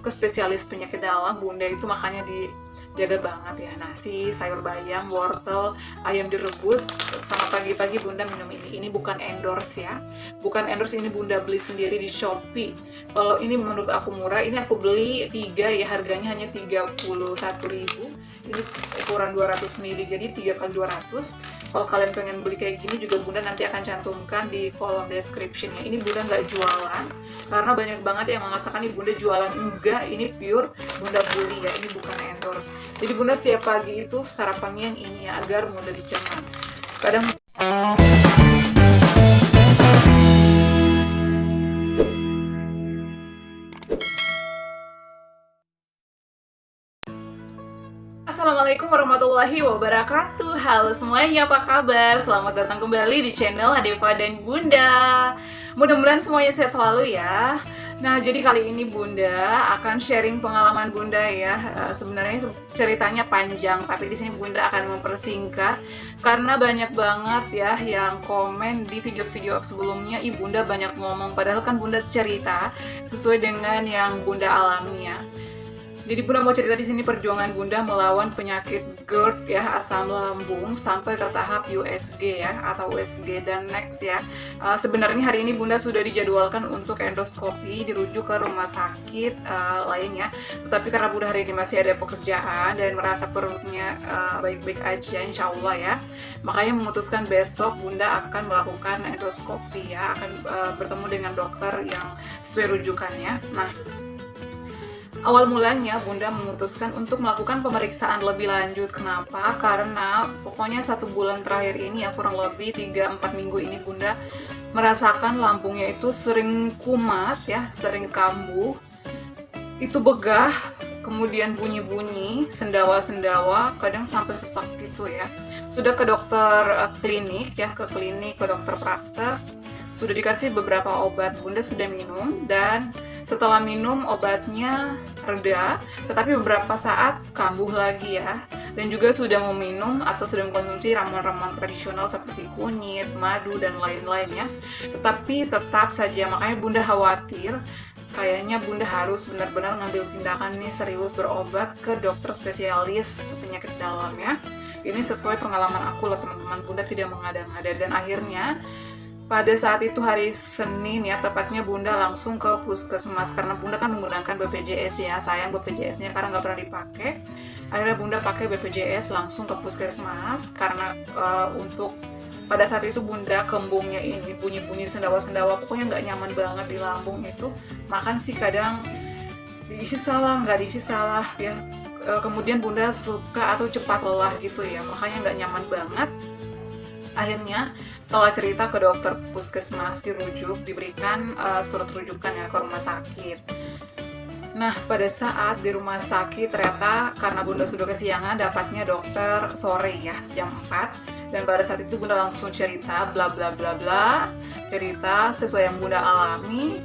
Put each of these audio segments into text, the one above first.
ke spesialis penyakit dalam, Bunda itu makannya dijaga banget ya. Nasi, sayur bayam, wortel, ayam direbus, sama pagi-pagi Bunda minum ini. Ini bukan endorse ya. Bukan endorse, ini Bunda beli sendiri di Shopee. Kalau ini menurut aku murah, ini aku beli 3 ya, harganya hanya 31.000. Ini ukuran 200 ml, jadi 3 kali 200. Kalau kalian pengen beli kayak gini juga Bunda nanti akan cantumkan di kolom description-nya. Ini Bunda nggak jualan, karena banyak banget yang mengatakan ini Bunda jualan. Enggak, ini pure Bunda beli ya, ini bukan endorse. Jadi Bunda setiap pagi itu sarapannya yang ini ya, agar mudah dicerna. Kadang Assalamualaikum warahmatullahi wabarakatuh. Halo semuanya, apa kabar? Selamat datang kembali di channel Hadeva dan Bunda. Mudah-mudahan semuanya sehat selalu ya. Nah, jadi kali ini Bunda akan sharing pengalaman Bunda ya. Sebenarnya ceritanya panjang, tapi di sini Bunda akan mempersingkat karena banyak banget ya yang komen di video-video sebelumnya. Bunda banyak ngomong, padahal kan Bunda cerita sesuai dengan yang Bunda alami ya. Jadi Bunda mau cerita di sini perjuangan Bunda melawan penyakit GERD ya, asam lambung sampai ke tahap USG ya, atau USG dan next ya. Sebenarnya hari ini Bunda sudah dijadwalkan untuk endoskopi, dirujuk ke rumah sakit lainnya. Tetapi karena Bunda hari ini masih ada pekerjaan dan merasa perutnya baik-baik aja insya Allah ya, makanya memutuskan besok Bunda akan melakukan endoskopi ya, akan bertemu dengan dokter yang sesuai rujukannya. Nah, awal mulanya Bunda memutuskan untuk melakukan pemeriksaan lebih lanjut. Kenapa? Karena pokoknya 1 bulan terakhir ini ya, kurang lebih 3-4 minggu ini Bunda merasakan lambungnya itu sering kumat ya, sering kambuh, itu begah, kemudian bunyi-bunyi, sendawa-sendawa, kadang sampai sesak gitu ya. Sudah ke dokter klinik ya, ke dokter praktek, sudah dikasih beberapa obat, Bunda sudah minum, dan setelah minum obatnya reda, tetapi beberapa saat kambuh lagi ya. Dan juga sudah meminum atau sudah mengkonsumsi ramuan-ramuan tradisional seperti kunyit, madu, dan lain-lain ya. Tetapi tetap saja, makanya Bunda khawatir, kayaknya Bunda harus benar-benar ngambil tindakan nih, serius berobat ke dokter spesialis penyakit dalam ya. Ini sesuai pengalaman aku loh teman-teman, Bunda tidak mengada-ngada. Dan akhirnya pada saat itu hari Senin ya, tepatnya Bunda langsung ke puskesmas karena Bunda kan menggunakan BPJS ya. Sayang BPJS-nya karena nggak pernah dipakai. Akhirnya Bunda pakai BPJS langsung ke puskesmas karena untuk pada saat itu Bunda kembungnya ini bunyi-bunyi sendawa-sendawa, pokoknya nggak nyaman banget di lambung itu. Makan sih kadang diisi salah, nggak diisi salah ya. Kemudian Bunda suka atau cepat lelah gitu ya, makanya nggak nyaman banget. Akhirnya setelah cerita ke dokter puskesmas, dirujuk, diberikan surat rujukan ya ke rumah sakit. Nah, pada saat di rumah sakit ternyata karena Bunda sudah kesiangan, dapatnya dokter sore ya, jam 4. Dan pada saat itu Bunda langsung cerita bla bla bla bla, cerita sesuai yang Bunda alami.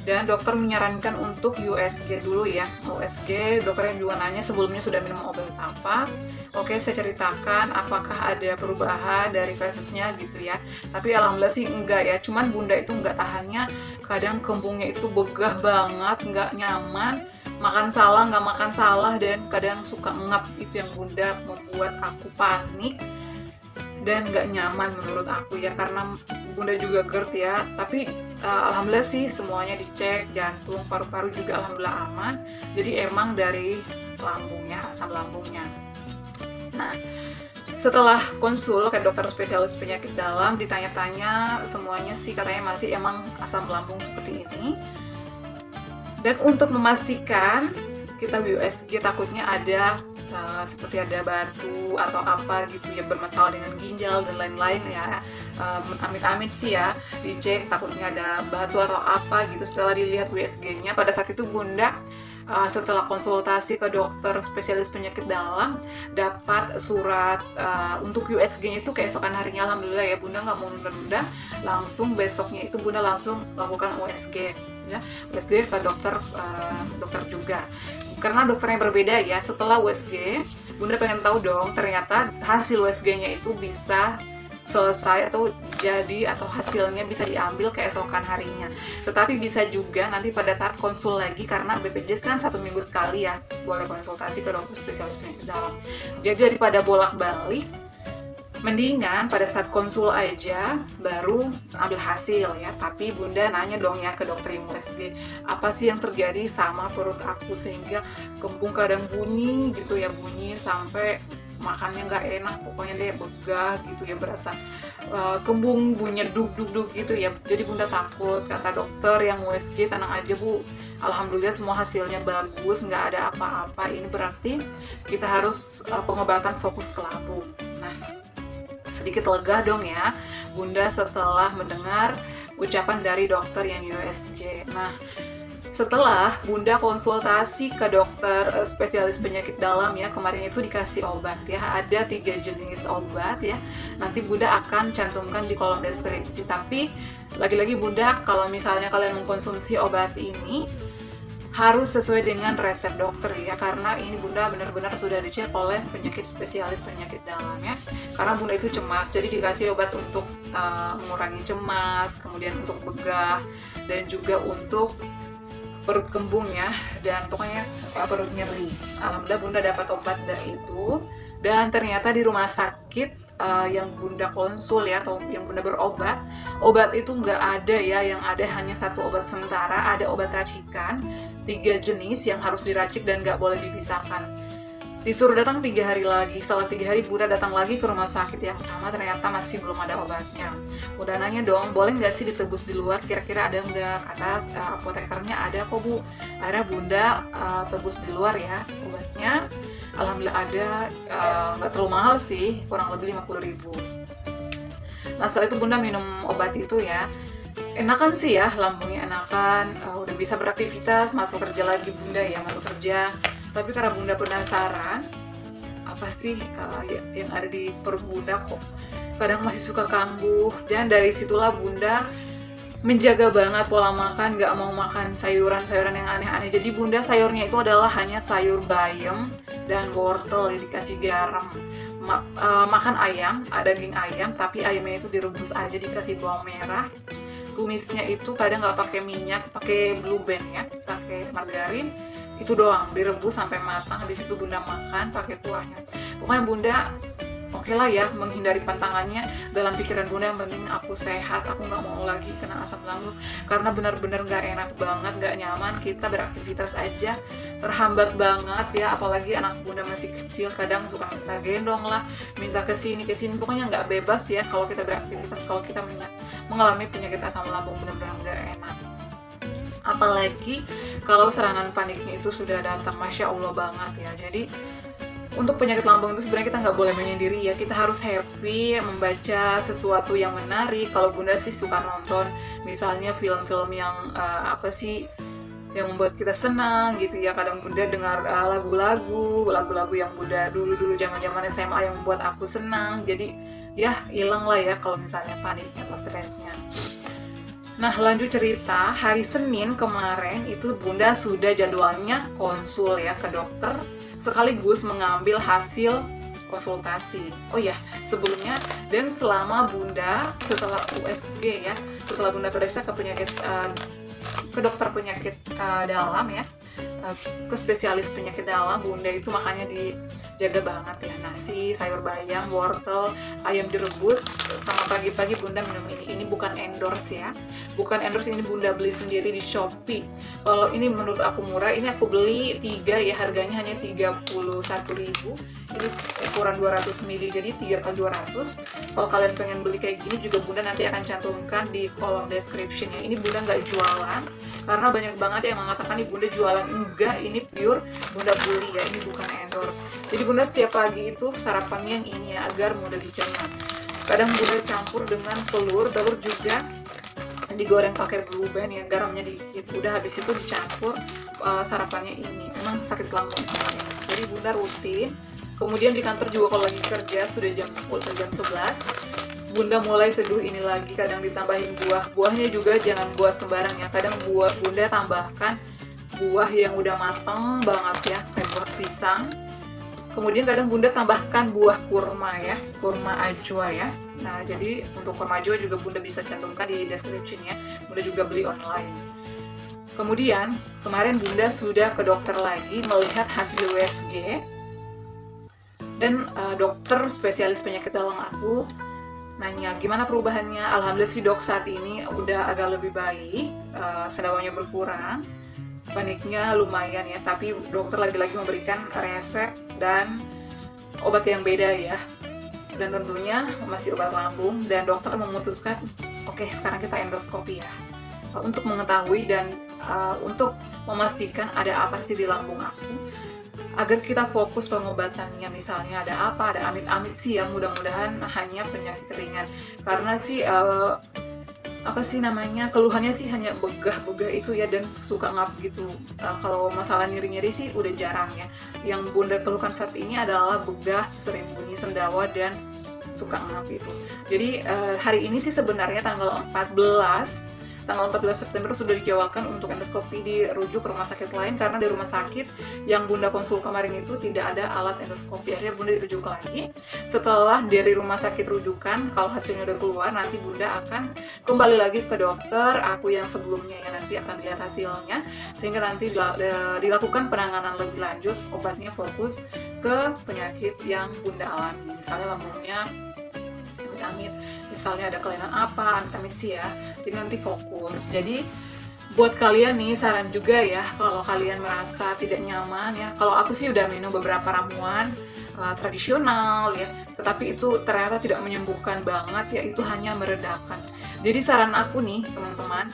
Dan dokter menyarankan untuk USG dulu ya. USG, dokternya juga nanya sebelumnya sudah minum obat apa. Oke, saya ceritakan apakah ada perubahan dari fesesnya gitu ya. Tapi alhamdulillah sih enggak ya. Cuman Bunda itu enggak tahannya, kadang kembungnya itu begah banget, enggak nyaman. Makan salah, nggak makan salah, dan kadang suka ngap. Itu yang Bunda membuat aku panik dan nggak nyaman menurut aku ya, karena Bunda juga GERD ya. Tapi alhamdulillah sih semuanya dicek, jantung, paru-paru juga alhamdulillah aman. Jadi emang dari lambungnya, asam lambungnya. Nah, setelah konsul ke dokter spesialis penyakit dalam, ditanya-tanya semuanya sih katanya masih emang asam lambung seperti ini. Dan untuk memastikan kita USG takutnya ada seperti ada batu atau apa gitu ya, bermasalah dengan ginjal dan lain-lain ya. Amit-amit sih ya, dicek takutnya ada batu atau apa gitu. Setelah dilihat USG-nya, pada saat itu Bunda setelah konsultasi ke dokter spesialis penyakit dalam, dapat surat untuk USG-nya itu keesokan harinya. Alhamdulillah ya, Bunda nggak mau nunda-nunda, langsung besoknya itu Bunda langsung lakukan USG ya, USG ke dokter juga. Karena dokternya berbeda ya. Setelah USG, Bunda pengen tahu dong, ternyata hasil USG-nya itu bisa selesai atau jadi atau hasilnya bisa diambil keesokan harinya. Tetapi bisa juga nanti pada saat konsul lagi, karena BPJS kan 1 minggu sekali ya boleh konsultasi ke dokter spesialis penyakit dalam. Jadi daripada bolak-balik, mendingan pada saat konsul aja baru ambil hasil ya. Tapi Bunda nanya dong ya ke dokter USG, apa sih yang terjadi sama perut aku sehingga kembung kadang bunyi gitu ya, bunyi sampai makannya nggak enak, pokoknya deh begah gitu ya, berasa kembung bunyi duk gitu ya. Jadi Bunda takut, kata dokter yang USG, tenang aja Bu, alhamdulillah semua hasilnya bagus, nggak ada apa-apa. Ini berarti kita harus pengobatan fokus ke lambung. Nah, sedikit lega dong ya Bunda setelah mendengar ucapan dari dokter yang USG. Nah, setelah Bunda konsultasi ke dokter spesialis penyakit dalam ya, kemarin itu dikasih obat ya, ada 3 jenis obat ya, nanti Bunda akan cantumkan di kolom deskripsi. Tapi lagi-lagi Bunda, kalau misalnya kalian mengkonsumsi obat ini harus sesuai dengan resep dokter ya, karena ini Bunda benar-benar sudah dicek oleh penyakit spesialis penyakit dalam ya, karena Bunda itu cemas, jadi dikasih obat untuk mengurangi cemas, kemudian untuk begah, dan juga untuk perut kembung ya, dan pokoknya perut nyeri. Alhamdulillah Bunda dapat obat dari itu, dan ternyata di rumah sakit yang Bunda konsul ya, atau yang Bunda berobat, obat itu nggak ada ya, yang ada hanya 1 obat sementara, ada obat racikan 3 jenis yang harus diracik dan nggak boleh dipisahkan. Disuruh datang 3 hari lagi. Setelah 3 hari Bunda datang lagi ke rumah sakit yang sama, ternyata masih belum ada obatnya. Udah nanya dong, boleh nggak sih ditebus di luar, kira-kira ada nggak? Kata apotekernya ada kok Bu. Akhirnya Bunda tebus di luar ya obatnya. Alhamdulillah ada, nggak terlalu mahal sih, kurang lebih 50.000. Nah setelah itu Bunda minum obat itu ya, enakan sih ya, lambungnya enakan, udah bisa beraktivitas, masuk kerja lagi Bunda ya, masuk kerja. Tapi karena Bunda penasaran, apa sih yang ada di perut Bunda kok kadang masih suka kambuh, dan dari situlah Bunda menjaga banget pola makan, nggak mau makan sayuran-sayuran yang aneh-aneh. Jadi Bunda sayurnya itu adalah hanya sayur bayam dan wortel ya, dikasih garam. Makan ayam, daging ayam, tapi ayamnya itu direbus aja, dikasih bawang merah. Tumisnya itu kadang nggak pakai minyak, pakai blue band ya, pakai margarin. Itu doang, direbus sampai matang, habis itu Bunda makan pakai kuahnya. Pokoknya Bunda oke lah ya, menghindari pantangannya. Dalam pikiran Bunda yang penting aku sehat, aku nggak mau lagi kena asam lambung, karena benar-benar nggak enak banget, nggak nyaman kita beraktivitas aja, terhambat banget ya. Apalagi anak Bunda masih kecil, kadang suka minta gendong lah, minta kesini, pokoknya nggak bebas ya kalau kita beraktivitas, kalau kita mengalami penyakit asam lambung, benar-benar nggak enak. Apalagi kalau serangan paniknya itu sudah datang, Masya Allah banget ya. Jadi untuk penyakit lambung itu sebenarnya kita nggak boleh menyendiri ya, kita harus happy, membaca sesuatu yang menarik. Kalau Bunda sih suka nonton misalnya film-film yang yang membuat kita senang gitu ya. Kadang Bunda dengar lagu-lagu yang Bunda dulu zaman-zaman SMA yang membuat aku senang, jadi ya hilang lah ya kalau misalnya paniknya atau stresnya. Nah lanjut cerita, hari Senin kemarin itu Bunda sudah jadwalnya konsul ya ke dokter, sekaligus mengambil hasil konsultasi. Oh ya, sebelumnya dan selama Bunda setelah USG ya, setelah Bunda periksa ke dokter penyakit dalam ya, ke spesialis penyakit dalam, Bunda itu makannya dijaga banget ya, nasi, sayur bayam, wortel, ayam direbus, sama pagi-pagi Bunda minum ini bukan endorse ya, bukan endorse, ini Bunda beli sendiri di Shopee. Kalau ini menurut aku murah, ini aku beli 3 ya, harganya hanya 31.000, ini ukuran 200 ml, jadi 3 kali 200. Kalau kalian pengen beli kayak gini juga Bunda nanti akan cantumkan di kolom description ya. Ini Bunda nggak jualan, karena banyak banget yang mengatakan ini Bunda jualan. Enggak, ini pure Bunda beli ya, ini bukan endorse. Jadi Bunda setiap pagi itu sarapannya yang ini ya, agar mudah dicerna. Kadang Bunda campur dengan telur juga digoreng pakai blue band ya, garamnya dikit, udah habis itu dicampur sarapannya ini. Memang sakit lambung ya. Jadi Bunda rutin. Kemudian di kantor juga kalau lagi kerja sudah jam 10 atau jam 11, Bunda mulai seduh ini lagi, kadang ditambahin buahnya juga jangan buah sembarang ya. Kadang Bunda tambahkan buah yang udah matang banget ya, kayak buah pisang, Kemudian kadang Bunda tambahkan buah kurma ya, kurma ajwa ya. Nah, jadi untuk kurma ajwa juga Bunda bisa cantumkan di description ya. Bunda juga beli online. Kemudian kemarin Bunda sudah ke dokter lagi melihat hasil USG. Dan dokter spesialis penyakit dalam aku nanya gimana perubahannya. Alhamdulillah sih dok, saat ini udah agak lebih baik, sendawanya berkurang, paniknya lumayan ya, tapi dokter lagi-lagi memberikan resep dan obat yang beda ya, dan tentunya masih obat lambung. Dan dokter memutuskan oke, sekarang kita endoskopi ya, untuk mengetahui dan untuk memastikan ada apa sih di lambung aku, agar kita fokus pengobatannya. Misalnya ada apa, ada amit-amit sih ya, mudah-mudahan hanya penyakit ringan. Karena sih apa sih namanya, keluhannya sih hanya begah-begah itu ya, dan suka ngap gitu. Kalau masalah nyeri-nyeri sih udah jarang ya. Yang Bunda keluhkan saat ini adalah begah, sering bunyi sendawa, dan suka ngap itu. Jadi hari ini sih sebenarnya tanggal 14 September sudah dijadwalkan untuk endoskopi, dirujuk ke rumah sakit lain karena di rumah sakit yang Bunda konsul kemarin itu tidak ada alat endoskopi. Akhirnya Bunda dirujuk lagi. Setelah dari rumah sakit rujukan, kalau hasilnya udah keluar, nanti Bunda akan kembali lagi ke dokter aku yang sebelumnya ya, nanti akan dilihat hasilnya, sehingga nanti dilakukan penanganan lebih lanjut. Obatnya fokus ke penyakit yang Bunda alami, misalnya lambungnya amit, misalnya ada kelainan apa, amit sih ya, jadi nanti fokus. Jadi buat kalian nih, saran juga ya, kalau kalian merasa tidak nyaman ya, kalau aku sih udah minum beberapa ramuan tradisional ya, tetapi itu ternyata tidak menyembuhkan banget ya, itu hanya meredakan. Jadi saran aku nih teman-teman,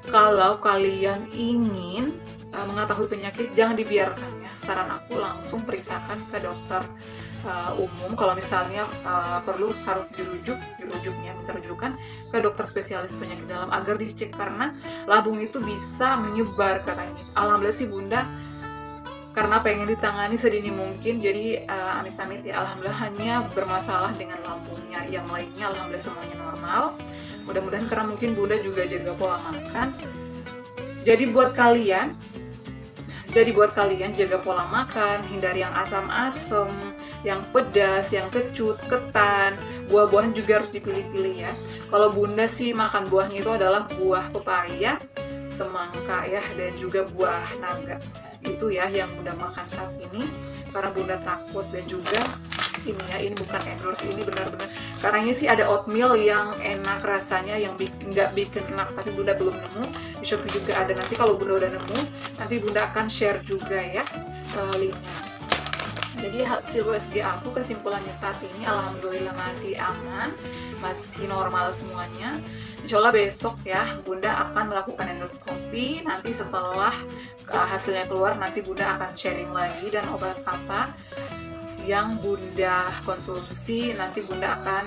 kalau kalian ingin mengetahui penyakit, jangan dibiarkan ya, saran aku langsung periksakan ke dokter umum. Kalau misalnya perlu harus minta rujukan ke dokter spesialis penyakit dalam agar dicek, karena lambung itu bisa menyebar katanya. Alhamdulillah sih Bunda, karena pengen ditangani sedini mungkin, jadi amit-amit ya, alhamdulillah hanya bermasalah dengan lambungnya, yang lainnya alhamdulillah semuanya normal. Mudah-mudahan, karena mungkin Bunda juga jaga pola makan. Jadi buat kalian jaga pola makan, hindari yang asam-asam, yang pedas, yang kecut, ketan. Buah-buahan juga harus dipilih-pilih ya. Kalau Bunda sih makan buahnya itu adalah buah pepaya, semangka ya, dan juga buah naga. Itu ya yang Bunda makan saat ini, karena Bunda takut. Dan juga ini ya, ini bukan endorse, ini benar-benar karena sih ada oatmeal yang enak rasanya, yang nggak bikin enak, tapi Bunda belum nemu. Di Shopee juga ada, nanti kalau Bunda udah nemu, nanti Bunda akan share juga ya linknya. Jadi hasil USG aku, kesimpulannya saat ini alhamdulillah masih aman, masih normal semuanya. Insya Allah besok ya Bunda akan melakukan endoskopi. Nanti setelah hasilnya keluar, nanti Bunda akan sharing lagi, dan obat apa yang Bunda konsumsi nanti Bunda akan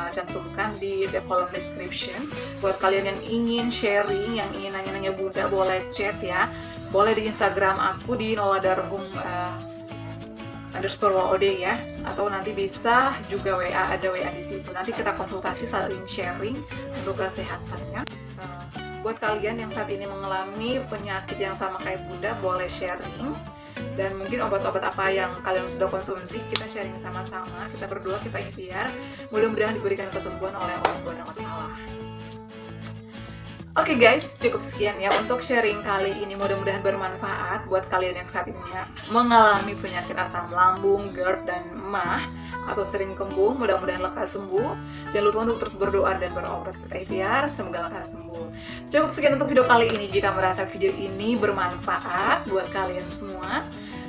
cantumkan di kolom description. Buat kalian yang ingin sharing, yang ingin nanya-nanya Bunda, boleh chat ya, boleh di Instagram aku di @noladarhum_WOD ya, atau nanti bisa juga WA, ada WA di situ. Nanti kita konsultasi, saling sharing untuk kesehatannya. Buat kalian yang saat ini mengalami penyakit yang sama kayak Bunda, boleh sharing. Dan mungkin obat-obat apa yang kalian sudah konsumsi, kita sharing sama-sama, kita berdua, kita ikhtiar, mudah-mudahan diberikan kesembuhan oleh Allah Subhanahu wa Ta'ala. Oke guys, cukup sekian ya untuk sharing kali ini. Mudah-mudahan bermanfaat buat kalian yang saat ini mengalami penyakit asam lambung, GERD, dan MAH, atau sering kembung. Mudah-mudahan lekas sembuh. Jangan lupa untuk terus berdoa dan berobat, kita ikhtiar, semoga lekas sembuh. Cukup sekian untuk video kali ini. Jika merasa video ini bermanfaat buat kalian semua,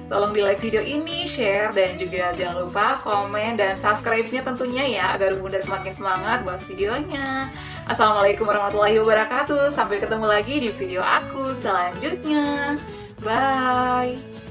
tolong di like video ini, share, dan juga jangan lupa komen dan subscribe-nya tentunya ya, agar Bunda semakin semangat buat videonya. Assalamualaikum warahmatullahi wabarakatuh. Sampai ketemu lagi di video aku selanjutnya. Bye.